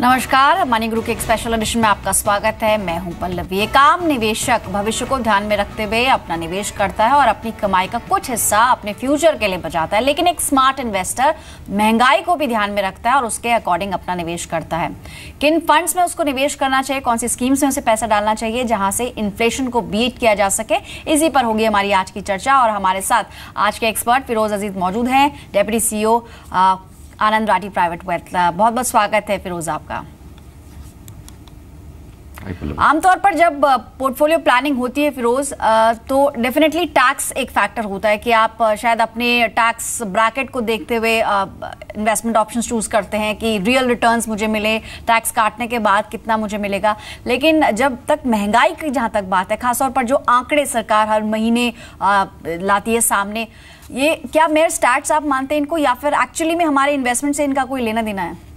नमस्कार, मनी गुरु के एक स्पेशल एडिशन में आपका स्वागत है। मैं हूं पल्लवी। एक आम निवेशक भविष्य को ध्यान में रखते हुए अपना निवेश करता है और अपनी कमाई का कुछ हिस्सा अपने फ्यूचर के लिए बचाता है। लेकिन एक स्मार्ट इन्वेस्टर महंगाई को भी ध्यान में रखता है और उसके अकॉर्डिंग अपना निवेश करता है। किन फंड्स में उसको निवेश करना चाहिए, कौन सी स्कीम्स में उसे पैसा डालना चाहिए जहां से इन्फ्लेशन को बीट किया जा सके, इसी पर होगी हमारी आज की चर्चा। और हमारे साथ आज के एक्सपर्ट फिरोज अजीज मौजूद हैं, डेप्यूटी सीईओ आनंद राठी प्राइवेट वेल्थ। बहुत बहुत स्वागत है फिरोज आपका। आमतौर पर जब पोर्टफोलियो प्लानिंग होती है फिरोज, तो डेफिनेटली टैक्स एक फैक्टर होता है कि आप शायद अपने टैक्स ब्रैकेट को देखते हुए इन्वेस्टमेंट ऑप्शंस चूज करते हैं कि रियल रिटर्न्स मुझे मिले, टैक्स काटने के बाद कितना मुझे मिलेगा। लेकिन जब तक महंगाई की जहां तक बात है, खासतौर पर जो आंकड़े सरकार हर महीने लाती है सामने, ये क्या मेयर स्टैट्स आप मानते हैं इनको, या फिर एक्चुअली में हमारे इन्वेस्टमेंट से इनका कोई लेना देना है?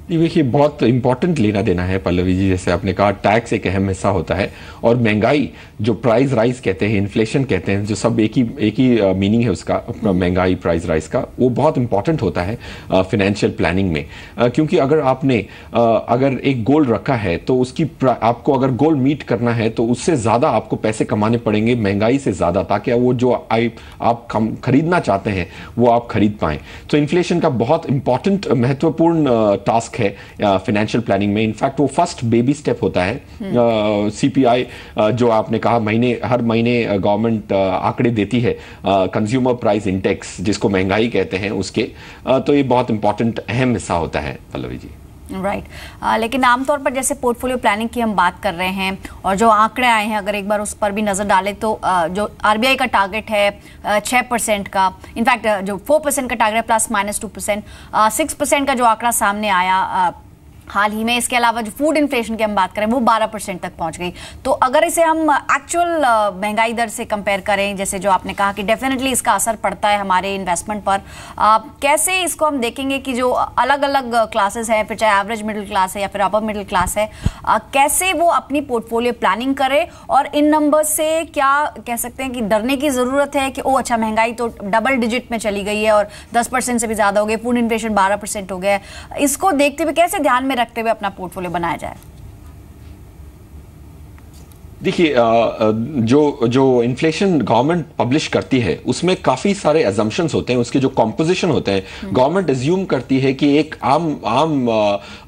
देखिए, बहुत इंपॉर्टेंट लेना देना है पल्लवी जी। जैसे आपने कहा, टैक्स एक अहम हिस्सा होता है और महंगाई, जो प्राइस राइज कहते हैं, इन्फ्लेशन कहते हैं, जो सब एक ही मीनिंग है उसका, महंगाई प्राइस राइज का, वो बहुत इंपॉर्टेंट होता है फाइनेंशियल प्लानिंग में। क्योंकि अगर आपने अगर एक गोल रखा है तो उसकी आपको अगर गोल मीट करना है तो उससे ज़्यादा आपको पैसे कमाने पड़ेंगे, महंगाई से ज़्यादा, ताकि वो जो आप खरीदना चाहते हैं वो आप खरीद पाएँ। तो इन्फ्लेशन का बहुत इंपॉर्टेंट महत्वपूर्ण टास्क है फाइनेंशियल प्लानिंग में। इनफैक्ट वो फर्स्ट बेबी स्टेप होता है। सीपीआई जो आपने कहा, हर महीने गवर्नमेंट आंकड़े देती है, कंज्यूमर प्राइस इंडेक्स जिसको महंगाई कहते हैं उसके, तो ये बहुत इंपॉर्टेंट अहम हिस्सा होता है पल्लवी जी। राइट लेकिन आमतौर पर जैसे पोर्टफोलियो प्लानिंग की हम बात कर रहे हैं और जो आंकड़े आए हैं, अगर एक बार उस पर भी नजर डालें तो जो आरबीआई का टारगेट है 6% का, इनफैक्ट जो 4% का टारगेट है प्लस माइनस 2%, 6% का जो आंकड़ा सामने आया हाल ही में। इसके अलावा जो फूड इन्फ्लेशन की हम बात करें वो 12% तक पहुंच गई। तो अगर इसे हम एक्चुअल महंगाई दर से कंपेयर करें, जैसे जो आपने कहा कि डेफिनेटली इसका असर पड़ता है हमारे इन्वेस्टमेंट पर, कैसे इसको हम देखेंगे कि जो अलग अलग क्लासेस हैं, फिर चाहे एवरेज मिडिल क्लास है या फिर अपर मिडिल क्लास है, कैसे वो अपनी पोर्टफोलियो प्लानिंग करे? और इन नंबर से क्या कह सकते हैं कि डरने की जरूरत है कि ओ अच्छा, महंगाई तो डबल डिजिट में चली गई है और 10% से भी ज्यादा हो गई, फूड इन्फ्लेशन 12% हो गया है, इसको देखते हुए कैसे ध्यान में रखते हुए अपना पोर्टफोलियो बनाया जाए? देखिए, जो इन्फ्लेशन गवर्नमेंट पब्लिश करती है उसमें काफ़ी सारे अजम्पशंस होते हैं, उसके जो कॉम्पोजिशन होते हैं। गवर्नमेंट एज्यूम करती है कि एक आम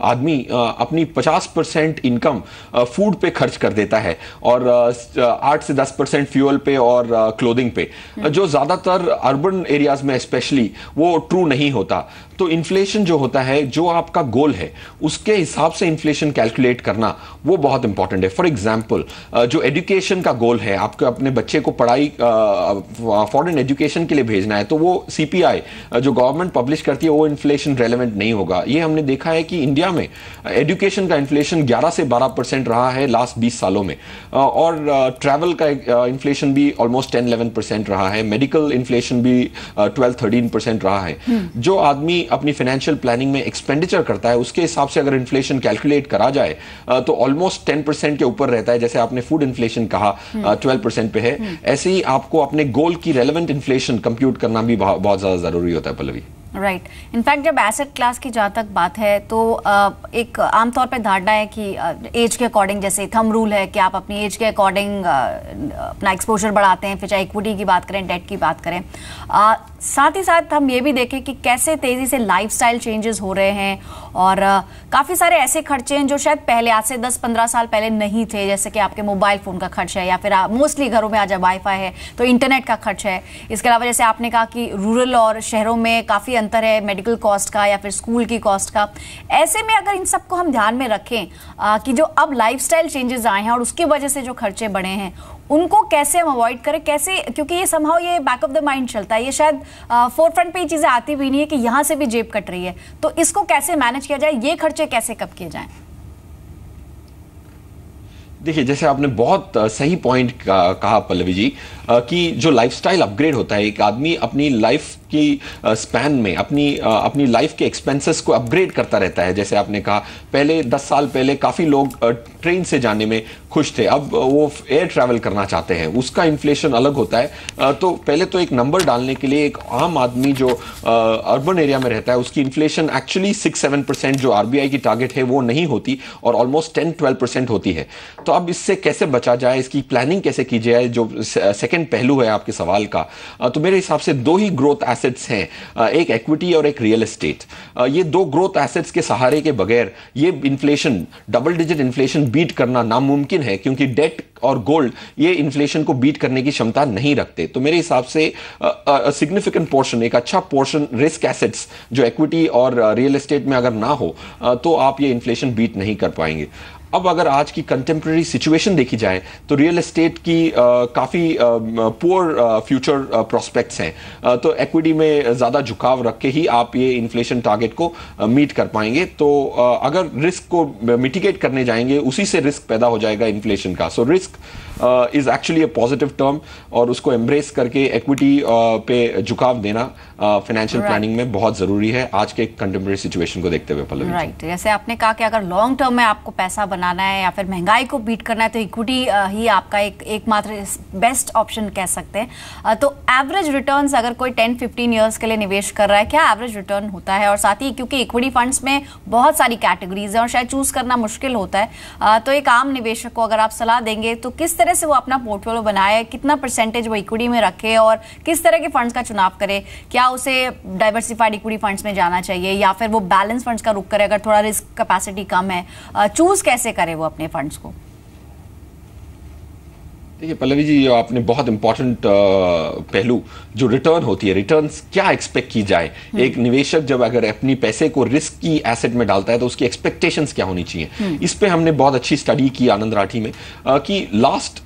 आदमी अपनी 50% इनकम फूड पे खर्च कर देता है और 8 से 10% फ्यूल पे और क्लोथिंग पे, जो ज़्यादातर अर्बन एरियाज में स्पेशली वो ट्रू नहीं होता। तो इन्फ्लेशन जो होता है, जो आपका गोल है उसके हिसाब से इन्फ्लेशन कैलकुलेट करना वो बहुत इंपॉर्टेंट है। फॉर एग्जाम्पल, जो एजुकेशन का गोल है, आपको अपने बच्चे को पढ़ाई फॉरेन एजुकेशन के लिए भेजना है, तो वो सीपीआई जो गवर्नमेंट पब्लिश करती है वो इन्फ्लेशन रेलेवेंट नहीं होगा। ये हमने देखा है कि इंडिया में एजुकेशन का इन्फ्लेशन 11 से 12% रहा है लास्ट 20 सालों में, और ट्रैवल का इन्फ्लेशन भी ऑलमोस्ट 10-11% रहा है, मेडिकल इन्फ्लेशन भी 12-13% रहा है। जो आदमी अपनी फाइनेंशियल प्लानिंग में एक्सपेंडिचर करता है उसके हिसाब से अगर इन्फ्लेशन कैलकुलेट करा जाए तो ऑलमोस्ट 10% के ऊपर रहता है। जैसे आपने फूड इन्फ्लेशन कहा 12% पे है, ऐसे ही आपको अपने गोल की रेलेवेंट इन्फ्लेशन कंप्यूट करना भी बहुत ज्यादा जरूरी होता है पल्लवी। राइट इनफैक्ट जब एसेट क्लास की जहाँ तक बात है तो एक आमतौर पर धारणा है कि एज के अकॉर्डिंग, जैसे थंब रूल है कि आप अपनी एज के अकॉर्डिंग अपना एक्सपोजर बढ़ाते हैं, फिर चाहे इक्विटी की बात करें, डेट की बात करें। साथ ही साथ हम ये भी देखें कि कैसे तेजी से लाइफस्टाइल चेंजेस हो रहे हैं और काफ़ी सारे ऐसे खर्चे हैं जो शायद पहले, आज से 10-15 साल पहले नहीं थे, जैसे कि आपके मोबाइल फ़ोन का खर्च है या फिर मोस्टली घरों में आज वाईफाई है तो इंटरनेट का खर्च है। इसके अलावा जैसे आपने कहा कि रूरल और शहरों में काफ़ी अंतर है मेडिकल कॉस्ट का या फिर स्कूल की कॉस्ट का। ऐसे में अगर इन सबको हम ध्यान में रखें कि जो अब लाइफस्टाइल चेंजेस आए हैं और उसकी वजह से जो खर्चे बढ़े हैं, उनको कैसे हम अवॉइड करें, कैसे, क्योंकि ये समहाउ ये बैक ऑफ द माइंड चलता है, ये शायद फोरफ्रंट पे ये चीजें आती भी नहीं है कि यहाँ से भी जेब कट रही है, तो इसको कैसे मैनेज किया जाए, ये खर्चे कैसे कब किए जाएं? देखिए, जैसे आपने बहुत सही पॉइंट कहा पल्लवी जी, कि जो लाइफस्टाइल अपग्रेड होता है, एक आदमी अपनी लाइफ की स्पैन में अपनी लाइफ के एक्सपेंसेस को अपग्रेड करता रहता है। जैसे आपने कहा, पहले 10 साल पहले काफ़ी लोग ट्रेन से जाने में खुश थे, अब वो एयर ट्रैवल करना चाहते हैं, उसका इन्फ्लेशन अलग होता है। तो पहले तो एक नंबर डालने के लिए एक आम आदमी जो अर्बन एरिया में रहता है उसकी इन्फ्लेशन एक्चुअली 6-7% जो आरबीआई की टारगेट है वो नहीं होती और ऑलमोस्ट 10-12% होती है। तो अब इससे कैसे बचा जाए, इसकी प्लानिंग कैसे की जाए, जो सेकेंड पहलू है आपके सवाल का, तो मेरे हिसाब से दो ही ग्रोथ एसेट्स हैं, एक इक्विटी और एक रियल एस्टेट। ये दो ग्रोथ एसेट्स के सहारे के बगैर ये inflation, double digit inflation beat करना नामुमकिन है, क्योंकि डेट और गोल्ड ये इन्फ्लेशन को बीट करने की क्षमता नहीं रखते। तो मेरे हिसाब से सिग्निफिकेंट पोर्शन, एक अच्छा पोर्शन रिस्क एसेट्स जो इक्विटी और रियल एस्टेट में अगर ना हो तो आप ये इन्फ्लेशन बीट नहीं कर पाएंगे। अब अगर आज की कंटेम्प्रेरी सिचुएशन देखी जाए तो रियल एस्टेट की काफ़ी पुअर फ्यूचर प्रोस्पेक्ट्स हैं, तो इक्विटी में ज़्यादा झुकाव रख के ही आप ये इन्फ्लेशन टारगेट को मीट कर पाएंगे। तो अगर रिस्क को मिटिगेट करने जाएंगे उसी से रिस्क पैदा हो जाएगा इन्फ्लेशन का। So risk is actually a positive term और उसको एम्ब्रेस करके इक्विटी पे झुकाव देना फाइनेंशियल प्लानिंग में बहुत ज़रूरी है आज के कंटेम्प्रेरी सिचुएशन को देखते हुए। पल्लवी, राइट, जैसे आपने कहा कि अगर लॉन्ग टर्म में आपको पैसा बनाना है या फिर महंगाई को बीट करना है तो इक्विटी ही आपका एकमात्र बेस्ट ऑप्शन कह सकते हैं। तो एवरेज रिटर्न्स अगर कोई 10-15 ईयर्स के लिए निवेश कर रहा है, क्या एवरेज रिटर्न होता है? और साथ ही क्योंकि इक्विटी फंड्स में बहुत सारी कैटेगरीज है और शायद चूज करना मुश्किल होता है, तो एक आम निवेशक को अगर आप सलाह देंगे तो किस तरह से वो अपना पोर्टफोलियो बनाए, कितना परसेंटेज वो इक्विटी में रखे और किस तरह के फंड्स का चुनाव करे? क्या उसे डाइवर्सिफाइड इक्विटी फंड्स में जाना चाहिए या फिर वो बैलेंस फंड्स का रुख करे अगर थोड़ा रिस्क कैपेसिटी कम है? चूज कैसे करे वो अपने फंड्स को? देखिए पल्लवी जी, आपने बहुत इंपॉर्टेंट पहलू जो रिटर्न होती है, रिटर्न्स क्या एक्सपेक्ट की जाए। एक निवेशक जब अगर अपनी पैसे को रिस्क की एसेट में डालता है तो उसकी एक्सपेक्टेशंस क्या होनी चाहिए, इस पे हमने बहुत अच्छी स्टडी की आनंद राठी में कि लास्ट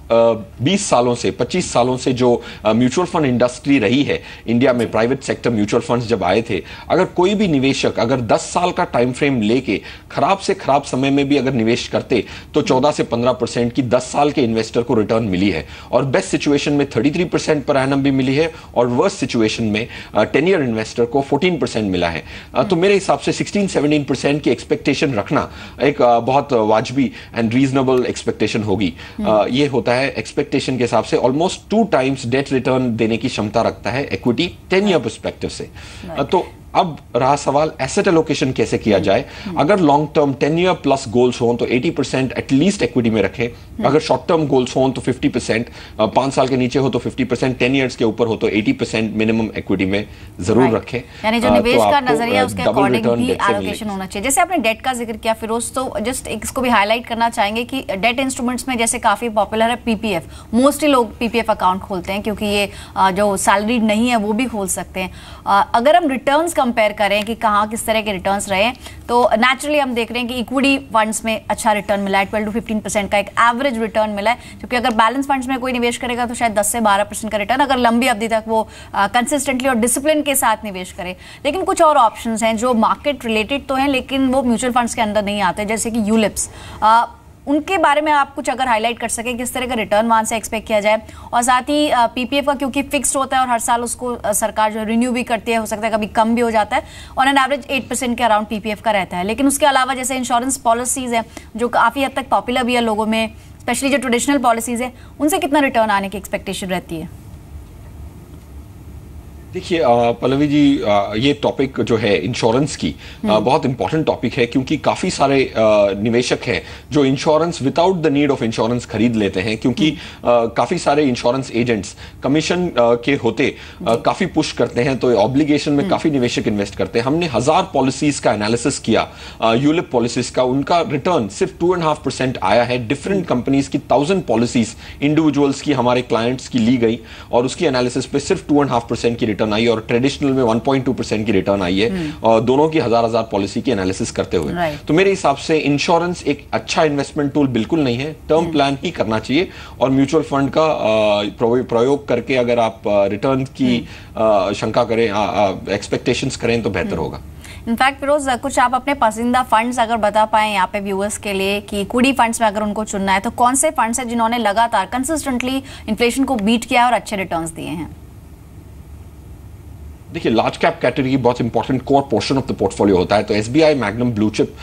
20 सालों से 25 सालों से जो म्यूचुअल फंड इंडस्ट्री रही है इंडिया में, प्राइवेट सेक्टर म्यूचुअल फंड्स जब आए थे, अगर कोई भी निवेशक अगर 10 साल का टाइम फ्रेम लेके खराब से खराब समय में भी अगर निवेश करते तो 14 से 15% की 10 साल के इन्वेस्टर को रिटर्न मिली है। और बेस्ट सिचुएशन में 33% पर एनम भी मिली है और वर्स्ट सिचुएशन में 10 ईयर इन्वेस्टर को 14% मिला है। तो मेरे हिसाब से 16-17% की एक्सपेक्टेशन रखना एक बहुत वाजबी एंड रीजनेबल एक्सपेक्टेशन होगी। ये होता है एक्सपेक्टेशन के हिसाब से ऑलमोस्ट 2 टाइम्स डेट रिटर्न देने की क्षमता रखता है इक्विटी 10 ईयर पर्सपेक्टिव से। तो अब रहा सवाल एसेट एलोकेशन कैसे किया जाए। अगर long term 10 year plus goals हों तो 80% एटलीस्ट इक्विटी में रखें, अगर शॉर्ट टर्म गोल्स हों तो 50%, 5 साल के नीचे हो तो 50%, 10 ईयर्स के ऊपर हो तो 80% मिनिमम इक्विटी में जरूर रखें। यानी जो निवेश का नजरिया उसके अकॉर्डिंग भी एलोकेशन होना चाहिए। जैसे आपने डेट का जिक्र किया फिरोज, तो जस्ट इसको भी हाईलाइट करना चाहेंगे कि डेट इंस्ट्रूमेंट्स में जैसे काफी पॉपुलर है पीपीएफ। मोस्टली लोग पीपीएफ अकाउंट खोलते हैं क्योंकि ये जो सैलरीड नहीं है वो भी खोल सकते हैं। अगर हम रिटर्न्स कंपेयर करें कि कहाँ किस तरह के रिटर्न्स रहे तो नेचुरली हम देख रहे हैं कि इक्विटी फंड्स में अच्छा रिटर्न मिला है, 12-15% का एक एवरेज रिटर्न मिला है। क्योंकि अगर बैलेंस फंड्स में कोई निवेश करेगा तो शायद 10 से 12% का रिटर्न अगर लंबी अवधि तक वो कंसिस्टेंटली और डिसिप्लिन के साथ निवेश करे। लेकिन कुछ और ऑप्शंस हैं जो मार्केट रिलेटेड तो हैं लेकिन वो म्यूचुअल फंड्स के अंदर नहीं आते, जैसे कि यूलिप्स। उनके बारे में आप कुछ अगर हाईलाइट कर सकें किस तरह का रिटर्न वहां से एक्सपेक्ट किया जाए। और साथ ही पीपीएफ का क्योंकि फिक्स्ड होता है और हर साल उसको सरकार जो रिन्यू भी करती है, हो सकता है कभी कम भी हो जाता है, ऑन एन एवरेज 8% के अराउंड पीपीएफ का रहता है। लेकिन उसके अलावा जैसे इंश्योरेंस पॉलिसीज है जो काफ़ी हद तक पॉपुलर भी है लोगों में, स्पेशली जो ट्रेडिशनल पॉलिसीज है, उनसे कितना रिटर्न आने की एक्सपेक्टेशन रहती है? देखिए पल्लवी जी, ये टॉपिक जो है इंश्योरेंस की बहुत इंपॉर्टेंट टॉपिक है क्योंकि काफ़ी सारे निवेशक हैं जो insurance without the need of insurance खरीद लेते हैं क्योंकि काफ़ी सारे इंश्योरेंस एजेंट्स कमीशन के होते काफ़ी पुश करते हैं, तो ऑब्लिगेशन में काफ़ी निवेशक इन्वेस्ट करते हैं। हमने 1000 पॉलिसीज का एनालिसिस किया, यूलिप पॉलिसीज का, उनका रिटर्न सिर्फ 2.5% आया है। डिफरेंट कंपनीज की 1000 पॉलिसीज इंडिविजुअल्स की हमारे क्लाइंट्स की ली गई और उसकी एनालिसिस पे सिर्फ 2.5% की रिटर्न आई और ट्रेडिशनल में 1.2% की रिटर्न आई है, और दोनों की 1000 पॉलिसी की एनालिसिस करते हुए। तो मेरे हिसाब से इंश्योरेंस एक अच्छा इन्वेस्टमेंट टूल बिल्कुल नहीं है, टर्म प्लान ही करना चाहिए और म्यूचुअल फंड का प्रयोग करके अगर आप रिटर्न की शंका करें, एक्सपेक्टेशंस करें तो बेहतर होगा। इनफैक्ट फिरोज, कुछ आप अपने पसंदीदा फंड्स अगर बता पाएं यहाँ पे व्यूअर्स के लिए कि इक्विटी फंड्स में अगर उनको चुनना है तो कौन से फंड्स हैं जिन्होंने लगातार कंसिस्टेंटली इन्फ्लेशन को बीट किया और अच्छे रिटर्न्स दिए हैं? देखिए, लार्ज कैप कैटेगरी बहुत important core portion of the portfolio होता है, तो SBI, magnum blue chip,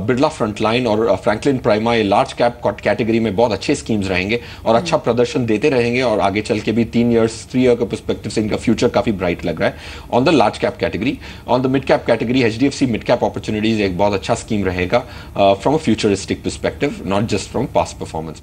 Birla frontline और फ्रैंकलिन प्राइमा, ये लार्ज कैप कैटेगरी में बहुत अच्छे स्कीम्स रहेंगे और अच्छा प्रदर्शन देते रहेंगे, और आगे चल के भी 3 ईयर का पर्सपेक्टिव से इनका फ्यूचर काफी ब्राइट लग रहा है on the large cap category. On the mid cap category, HDFC mid cap opportunities एक बहुत अच्छा स्कीम रहेगा from a futuristic perspective, not just from past performance.